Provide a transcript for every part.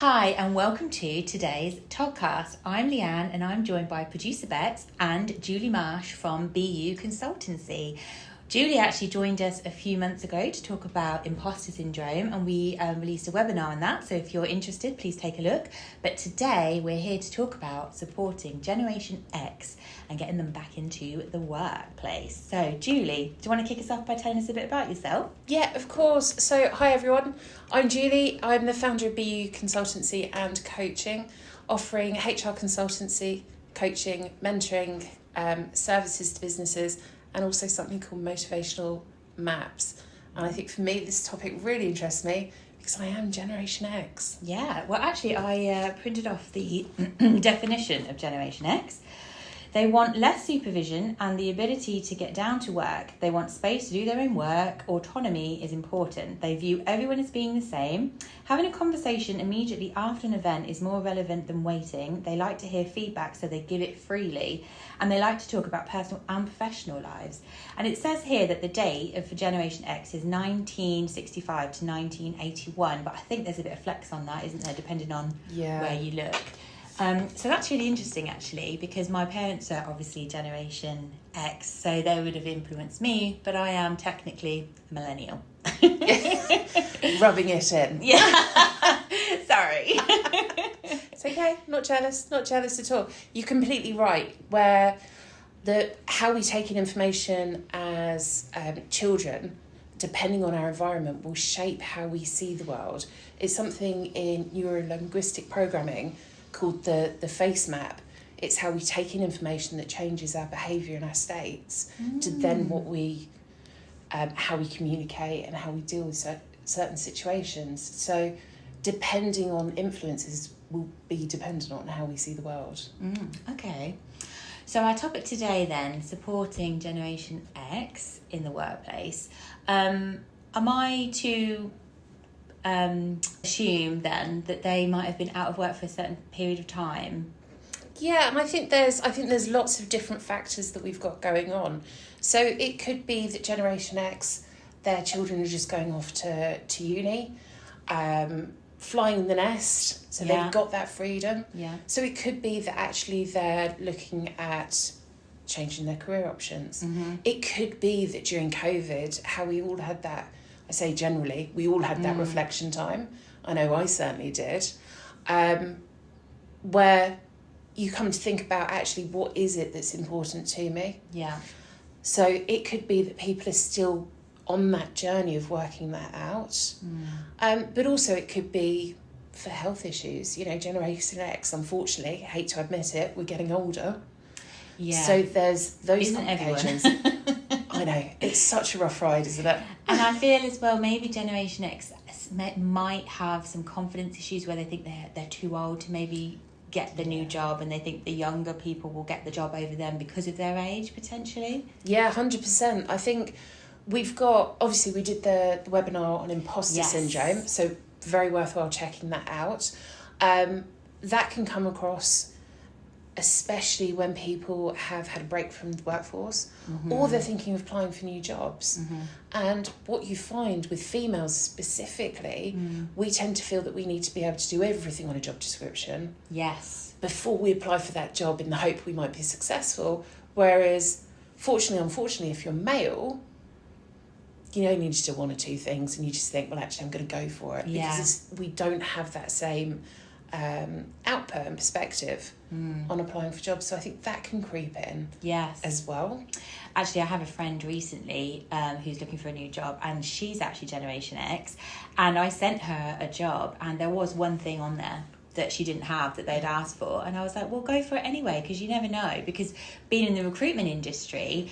Hi, and welcome to today's podcast. I'm Leanne, and I'm joined by producer Bex and Julie Marsh from BU Consultancy. Julie actually joined us a few months ago to talk about imposter syndrome, and we released a webinar on that. So if you're interested, please take a look. But today we're here to talk about supporting Generation X and getting them back into the workplace. So Julie, do you want to kick us off by telling us a bit about yourself? Yeah, of course. So hi everyone, I'm Julie. I'm the founder of BU Consultancy and Coaching, offering HR consultancy, coaching, mentoring, services to businesses, and also something called motivational maps. And I think for me, this topic really interests me because I am Generation X. Yeah, well, actually, I printed off the definition of Generation X. They want less supervision and the ability to get down to work. They want space to do their own work. Autonomy is important. They view everyone as being the same. Having a conversation immediately after an event is more relevant than waiting. They like to hear feedback, so they give it freely. And they like to talk about personal and professional lives. And it says here that the date for Generation X is 1965 to 1981. But I think there's a bit of flex on that, isn't there, depending on where you look. So that's really interesting, actually, because my parents are obviously Generation X, so they would have influenced me, but I am technically a millennial. Rubbing it in. Yeah. Sorry. It's okay, not jealous at all. You're completely right, where how we take in information as children, depending on our environment, will shape how we see the world. It's something in neuro-linguistic programming called the face map. It's how we take in information that changes our behaviour and our states to then how we communicate and how we deal with certain situations. So depending on influences will be dependent on how we see the world. Okay. So our topic today then, supporting Generation X in the workplace. Am I to assume then that they might have been out of work for a certain period of time? Yeah, and I think there's lots of different factors that we've got going on. So it could be that Generation X, their children are just going off to uni, flying the nest, so they've got that freedom. Yeah. So it could be that actually they're looking at changing their career options. It could be that during COVID, how we all had that, I say generally, we all had that reflection time. I know I certainly did. Where you come to think about actually what is it that's important to me. Yeah. So it could be that people are still on that journey of working that out. But also it could be for health issues. You know, Generation X, unfortunately, hate to admit it, we're getting older. Yeah. So there's those Isn't complications. I know, it's such a rough ride, isn't it? And I feel as well, maybe Generation X might have some confidence issues where they think they're too old to maybe get the new job, and they think the younger people will get the job over them because of their age, potentially. Yeah, 100%. I think we've got, obviously we did the webinar on imposter syndrome, so very worthwhile checking that out. That can come across especially when people have had a break from the workforce or they're thinking of applying for new jobs. And what you find with females specifically, we tend to feel that we need to be able to do everything on a job description. Yes. Before we apply for that job in the hope we might be successful. Whereas, unfortunately, if you're male, you only need to do one or two things and you just think, well, actually, I'm going to go for it. Yeah. Because we don't have that same output and perspective on applying for jobs. So I think that can creep in as well. Actually, I have a friend recently who's looking for a new job, and she's actually Generation X, and I sent her a job and there was one thing on there that she didn't have that they'd asked for, and I was like, well, go for it anyway, because you never know. Because being in the recruitment industry,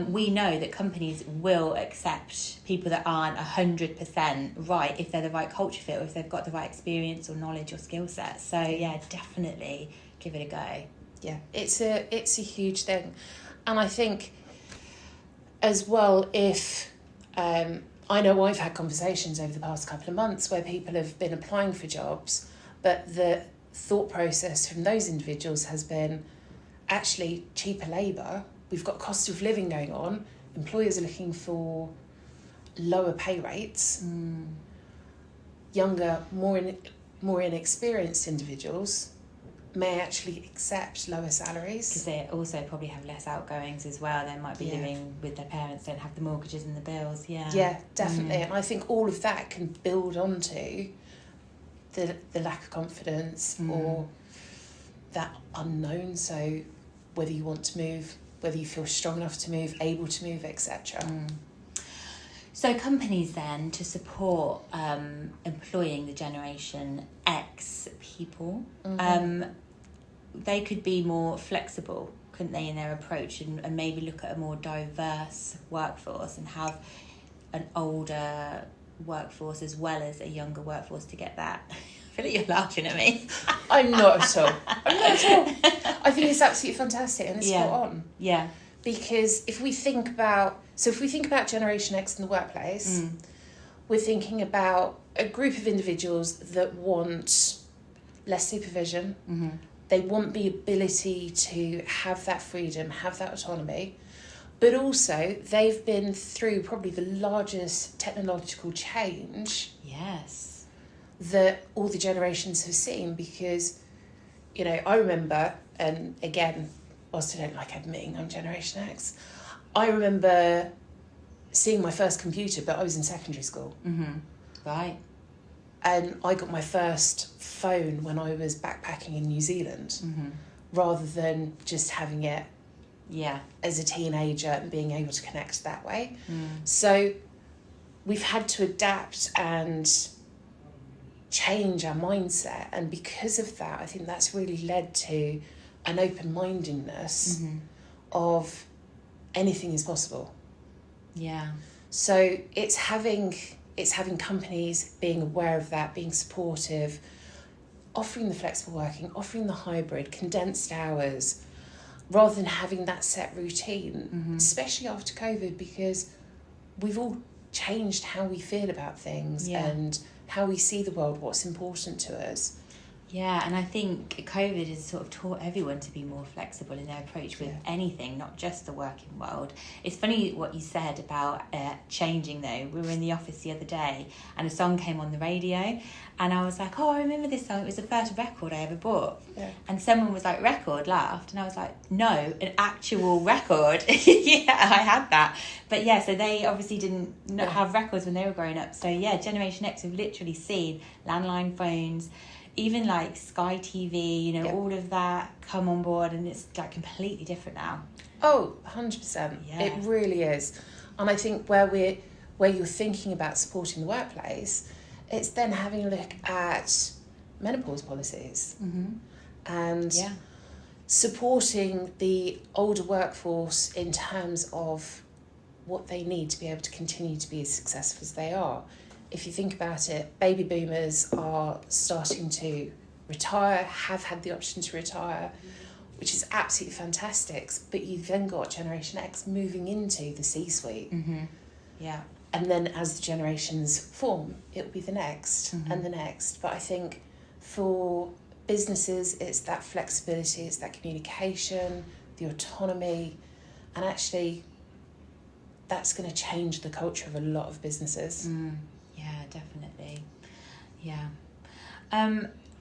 we know that companies will accept people that aren't 100% right if they're the right culture fit, or if they've got the right experience or knowledge or skill set. So yeah, definitely give it a go. Yeah, it's a huge thing. And I think as well, if I know I've had conversations over the past couple of months where people have been applying for jobs, but the thought process from those individuals has been actually cheaper labour. We've got cost of living going on. Employers are looking for lower pay rates, younger, more more inexperienced individuals may actually accept lower salaries. Because they also probably have less outgoings as well. They might be living with their parents, don't have the mortgages and the bills. Yeah, definitely. And I think all of that can build onto the lack of confidence or that unknown. So whether you want to move, whether you feel strong enough to move, able to move, etc. So companies then, to support employing the Generation X people, they could be more flexible, couldn't they, in their approach, and maybe look at a more diverse workforce and have an older workforce as well as a younger workforce to get that. I feel like you're laughing at me. I'm not at all. I think it's absolutely fantastic and it's spot on. Yeah. Because if we think about Generation X in the workplace, we're thinking about a group of individuals that want less supervision. They want the ability to have that freedom, have that autonomy, but also they've been through probably the largest technological change that all the generations have seen. Because, I remember, and again, whilst I don't like admitting I'm Generation X, I remember seeing my first computer, but I was in secondary school. Right. And I got my first phone when I was backpacking in New Zealand, rather than just having it as a teenager and being able to connect that way. So we've had to adapt and change our mindset. And because of that, I think that's really led to an open-mindedness of anything is possible. Yeah. So it's having companies being aware of that, being supportive, offering the flexible working, offering the hybrid, condensed hours, rather than having that set routine, especially after COVID, because we've all changed how we feel about things and how we see the world, what's important to us. Yeah, and I think COVID has sort of taught everyone to be more flexible in their approach with anything, not just the working world. It's funny what you said about changing, though. We were in the office the other day and a song came on the radio and I was like, I remember this song. It was the first record I ever bought. Yeah. And someone was like, record, laughed. And I was like, no, an actual record. Yeah, I had that. But yeah, so they obviously didn't have records when they were growing up. So yeah, Generation X have literally seen landline phones, even like Sky TV, all of that come on board, and it's like completely different now. Oh, 100%. Yeah. It really is. And I think where you're thinking about supporting the workplace, it's then having a look at menopause policies and supporting the older workforce in terms of what they need to be able to continue to be as successful as they are. If you think about it, baby boomers are starting to retire, have had the option to retire, which is absolutely fantastic. But you've then got Generation X moving into the C-suite. Yeah. And then as the generations form, it'll be the next and the next. But I think for businesses, it's that flexibility, it's that communication, the autonomy, and actually that's going to change the culture of a lot of businesses. Yeah, definitely. Yeah.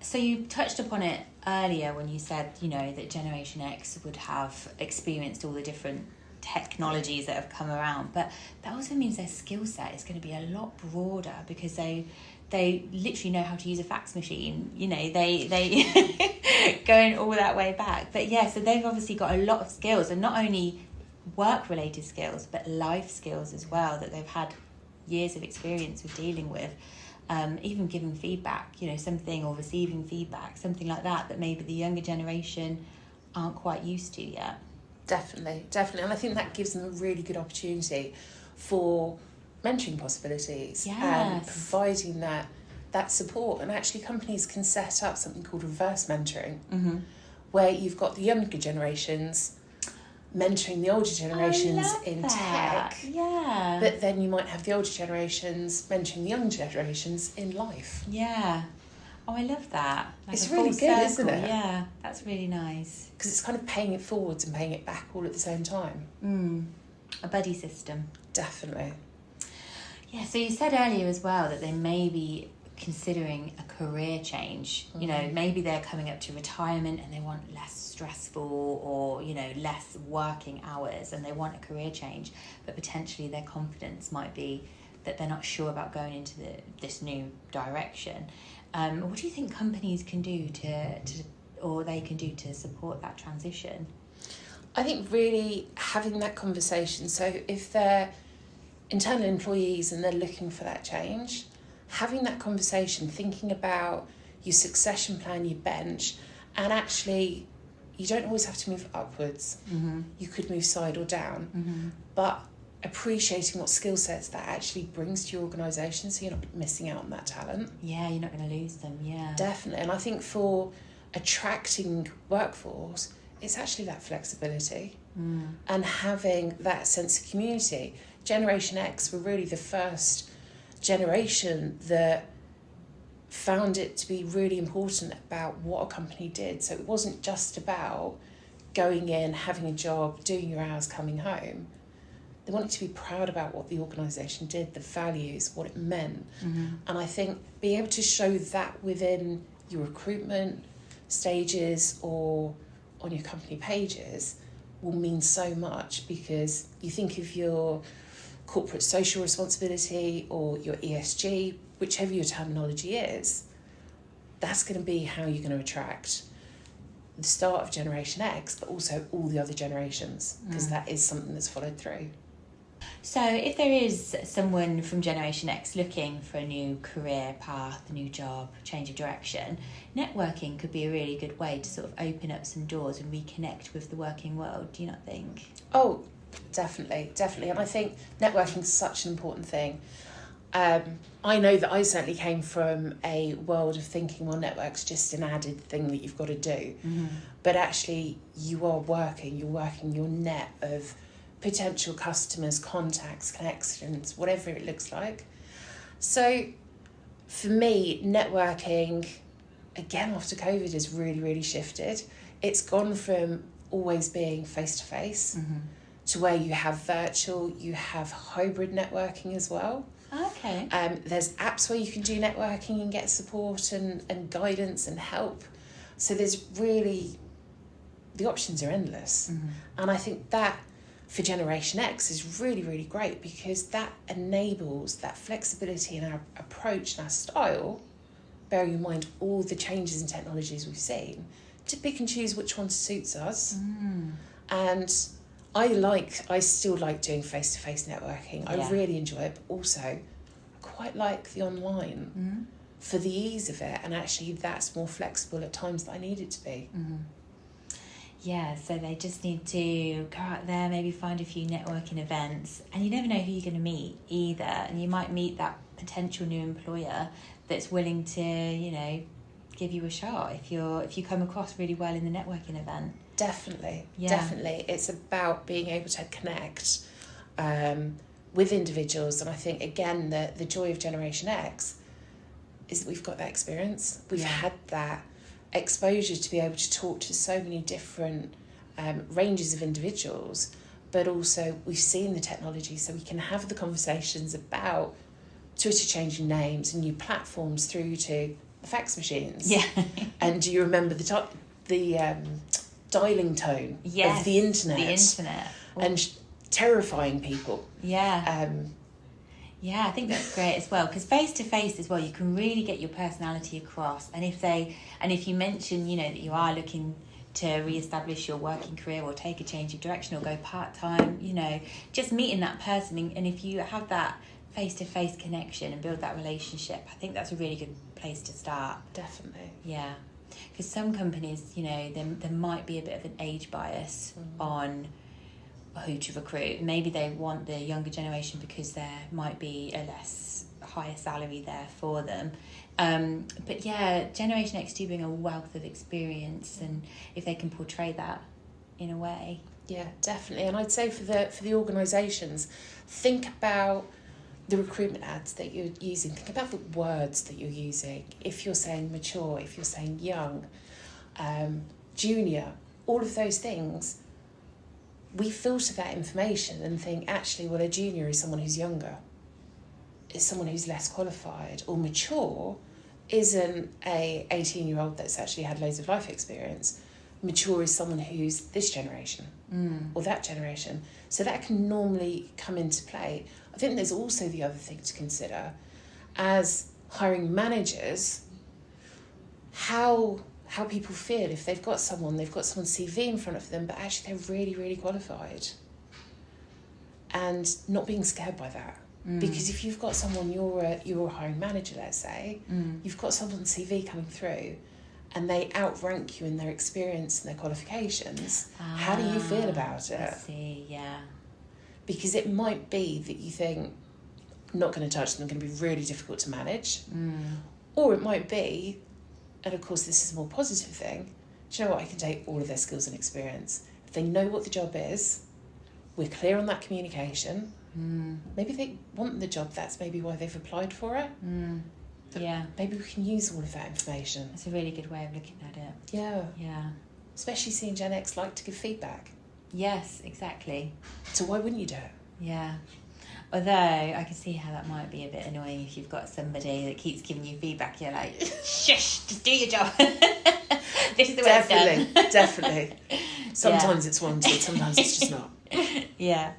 So you touched upon it earlier when you said, that Generation X would have experienced all the different technologies that have come around, but that also means their skill set is going to be a lot broader because they literally know how to use a fax machine. They going all that way back. But yeah, so they've obviously got a lot of skills, and not only work-related skills, but life skills as well, that they've had years of experience with dealing with, even giving feedback, something, or receiving feedback, something like that maybe the younger generation aren't quite used to yet. Definitely. And I think that gives them a really good opportunity for mentoring possibilities and providing that support. And actually companies can set up something called reverse mentoring, where you've got the younger generations mentoring the older generations in tech. Yeah. But then you might have the older generations mentoring the younger generations in life. Yeah. Oh, I love that. It's really good, isn't it? Yeah, that's really nice. Because it's kind of paying it forwards and paying it back all at the same time. A buddy system. Definitely. Yeah, so you said earlier as well that they maybe considering a career change. You know, maybe they're coming up to retirement and they want less stressful or, you know, less working hours and they want a career change, but potentially their confidence might be that they're not sure about going into this new direction. What do you think companies can do to support that transition? I think really having that conversation. So if they're internal employees and they're looking for that change, having that conversation, thinking about your succession plan, your bench, and actually you don't always have to move upwards. You could move side or down, but appreciating what skill sets that actually brings to your organisation, so you're not missing out on that talent. Yeah, you're not going to lose them. Yeah, definitely. And I think for attracting workforce, it's actually that flexibility and having that sense of community. Generation X were really the first generation that found it to be really important about what a company did. So it wasn't just about going in, having a job, doing your hours, coming home. They wanted to be proud about what the organisation did, the values, what it meant. And I think being able to show that within your recruitment stages or on your company pages will mean so much, because you think of your corporate social responsibility or your ESG, whichever your terminology is, that's going to be how you're going to attract the start of Generation X, but also all the other generations, because that is something that's followed through. So if there is someone from Generation X looking for a new career path, a new job, change of direction, networking could be a really good way to sort of open up some doors and reconnect with the working world, do you not think? Oh, definitely. And I think networking is such an important thing. I know that I certainly came from a world of thinking, well, network's just an added thing that you've got to do. But actually, you're working your net of potential customers, contacts, connections, whatever it looks like. So for me, networking, again, after COVID, has really, really shifted. It's gone from always being face-to-face to where you have virtual, you have hybrid networking as well. Okay. There's apps where you can do networking and get support and guidance and help. So there's really, the options are endless. And I think that for Generation X is really, really great, because that enables that flexibility in our approach and our style, bearing in mind all the changes in technologies we've seen, to pick and choose which one suits us. And I still like doing face-to-face networking. I really enjoy it, but also I quite like the online for the ease of it, and actually that's more flexible at times that I need it to be. Yeah, so they just need to go out there, maybe find a few networking events, and you never know who you're going to meet either, and you might meet that potential new employer that's willing to, you know, give you a shot if you come across really well in the networking event. Definitely. It's about being able to connect with individuals, and I think again the joy of Generation X is that we've got that experience. We've had that exposure to be able to talk to so many different ranges of individuals, but also we've seen the technology, so we can have the conversations about Twitter changing names and new platforms through to the fax machines. And do you remember the dialing tone of the internet? And terrifying people. I think that's great as well, because face-to-face as well, you can really get your personality across. And if you mention, you know, that you are looking to re-establish your working career or take a change of direction or go part-time, you know, just meeting that person, and if you have that face-to-face connection and build that relationship, I think that's a really good place to start. Definitely. Yeah, because some companies, you know, there might be a bit of an age bias on who to recruit. Maybe they want the younger generation because there might be a less higher salary there for them. But yeah, Generation X do bring a wealth of experience, and if they can portray that in a way. Yeah, definitely. And I'd say for the organisations, think about the recruitment ads that you're using. Think about the words that you're using. If you're saying mature, if you're saying young, junior, all of those things, we filter that information and think, actually, well, a junior is someone who's younger, is someone who's less qualified, or mature isn't a 18-year-old that's actually had loads of life experience. Mature is someone who's this generation or that generation. So that can normally come into play. I think there's also the other thing to consider as hiring managers, how people feel if they've got someone's CV in front of them, but actually they're really, really qualified. And not being scared by that. Because if you've got someone, you're a hiring manager, let's say, you've got someone's CV coming through and they outrank you in their experience and their qualifications, how do you feel about it? I see, yeah. Because it might be that you think, I'm not going to touch them, they're going to be really difficult to manage. Or it might be, and of course this is a more positive thing, do you know what, I can take all of their skills and experience. If they know what the job is, we're clear on that communication, maybe they want the job, that's maybe why they've applied for it. Yeah. Maybe we can use all of that information. That's a really good way of looking at it. Yeah. Yeah. Especially seeing Gen X like to give feedback. Yes, exactly. So why wouldn't you do it? Yeah. Although I can see how that might be a bit annoying if you've got somebody that keeps giving you feedback. You're like, shush, just do your job. This is the way it's done. Definitely. Sometimes it's wanted, sometimes it's just not. Yeah.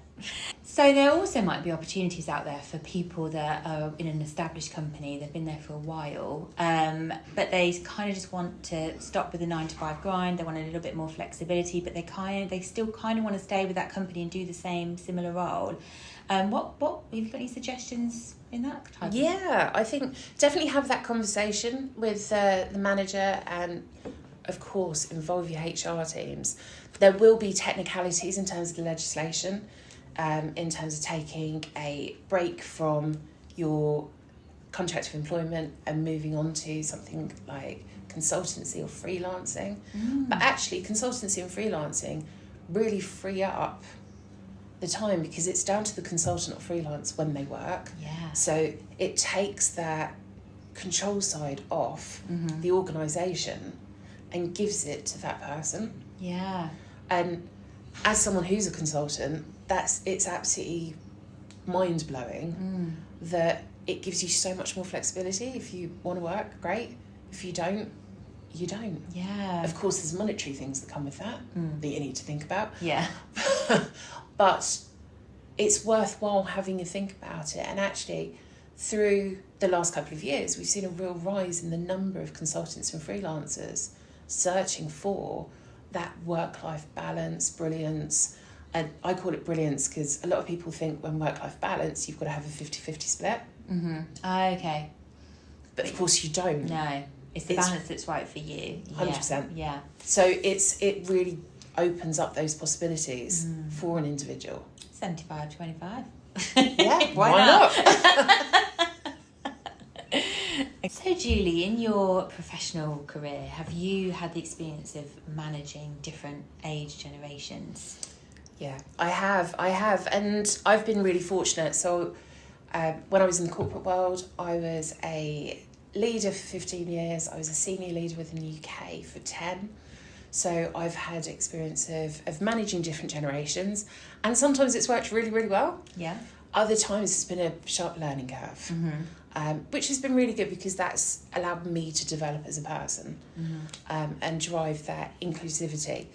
So there also might be opportunities out there for people that are in an established company, they've been there for a while, but they kind of just want to stop with the 9-to-5 grind, they want a little bit more flexibility, but they still kind of want to stay with that company and do the same similar role. What have you got any suggestions in that type? Yeah, I think definitely have that conversation with the manager and of course involve your HR teams. There will be technicalities in terms of the legislation. In terms of taking a break from your contract of employment and moving on to something like consultancy or freelancing. But actually, consultancy and freelancing really free up the time because it's down to the consultant or freelance when they work. Yeah. So it takes that control side off the organisation and gives it to that person. Yeah. And as someone who's a consultant, it's absolutely mind-blowing that it gives you so much more flexibility. If you want to work, great. If you don't, you don't. Yeah. Of course, there's monetary things that come with that that you need to think about. Yeah. But it's worthwhile having a think about it. And actually, through the last couple of years, we've seen a real rise in the number of consultants and freelancers searching for that work-life balance, brilliance. And I call it brilliance because a lot of people think when work-life balance, you've got to have a 50-50 split. Okay. But of course you don't. No, it's the balance that's right for you. 100%. Yeah. So it really opens up those possibilities for an individual. 75-25. Yeah, Why not? So Julie, in your professional career, have you had the experience of managing different age generations? Yeah, I have, and I've been really fortunate. So when I was in the corporate world, I was a leader for 15 years. I was a senior leader within the UK for 10. So I've had experience of managing different generations, and sometimes it's worked really, really well. Yeah. Other times it's been a sharp learning curve, which has been really good because that's allowed me to develop as a person and drive that inclusivity.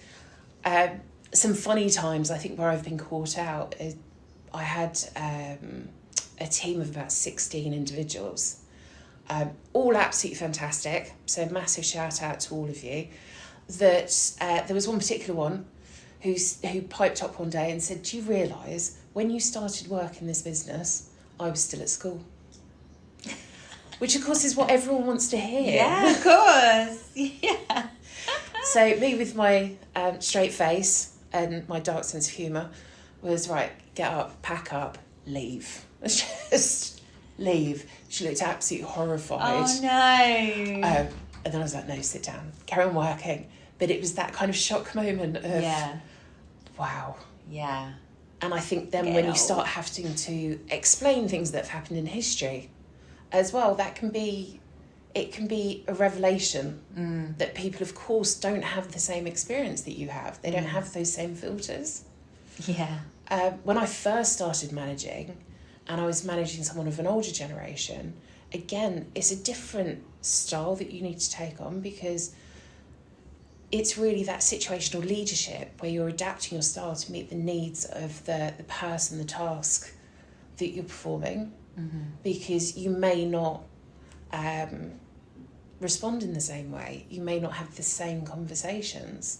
Some funny times, I think, where I've been caught out is I had a team of about 16 individuals, all absolutely fantastic. So massive shout out to all of you. That there was one particular one who piped up one day and said, "Do you realise when you started work in this business, I was still at school?" Which of course is what everyone wants to hear. Yeah, of course. Yeah. So me with my straight face and my dark sense of humour was, right, get up, pack up, leave. Just leave. She looked absolutely horrified. Oh no. And then I was like, no, sit down, carry on working. But it was that kind of shock moment of, wow. Yeah. And I think then when you start having to explain things that have happened in history as well, it can be a revelation that people, of course, don't have the same experience that you have. They don't have those same filters. Yeah. When I first started managing, and I was managing someone of an older generation, again, it's a different style that you need to take on, because it's really that situational leadership where you're adapting your style to meet the needs of the person, the task that you're performing, because you may not respond in the same way. You may not have the same conversations.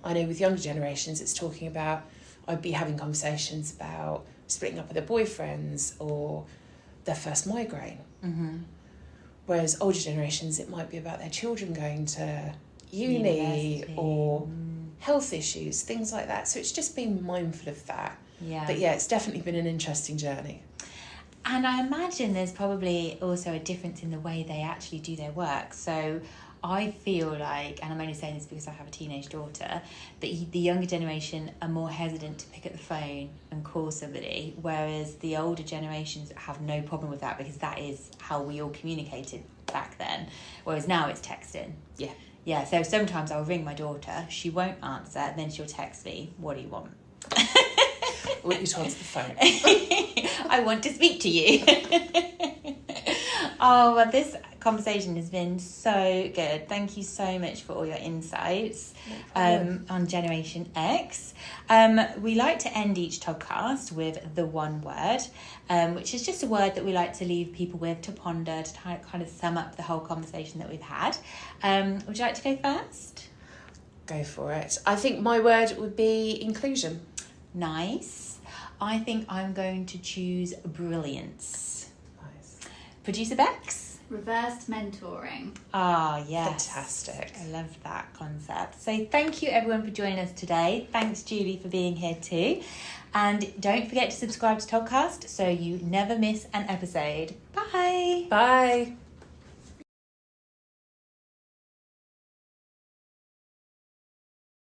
I know with younger generations, it's talking about, I'd be having conversations about splitting up with their boyfriends or their first migraine. Whereas older generations, it might be about their children going to uni University. or health issues, things like that. So it's just being mindful of that. Yeah. But yeah, it's definitely been an interesting journey. And I imagine there's probably also a difference in the way they actually do their work. So I feel like, and I'm only saying this because I have a teenage daughter, that the younger generation are more hesitant to pick up the phone and call somebody, whereas the older generations have no problem with that, because that is how we all communicated back then. Whereas now it's texting. Yeah. Yeah, so sometimes I'll ring my daughter, she won't answer, and then she'll text me, what do you want? What you told the phone. I want to speak to you. Oh, well, this conversation has been so good. Thank you so much for all your insights on Generation X. We like to end each podcast with the one word, which is just a word that we like to leave people with to ponder, to kind of sum up the whole conversation that we've had. Would you like to go first? Go for it. I think my word would be inclusion. Nice. I think I'm going to choose brilliance. Nice. Producer Bex? Reversed mentoring. Ah, yes. Fantastic. I love that concept. So thank you everyone for joining us today. Thanks Julie for being here too. And don't forget to subscribe to Toddcast so you never miss an episode. Bye. Bye.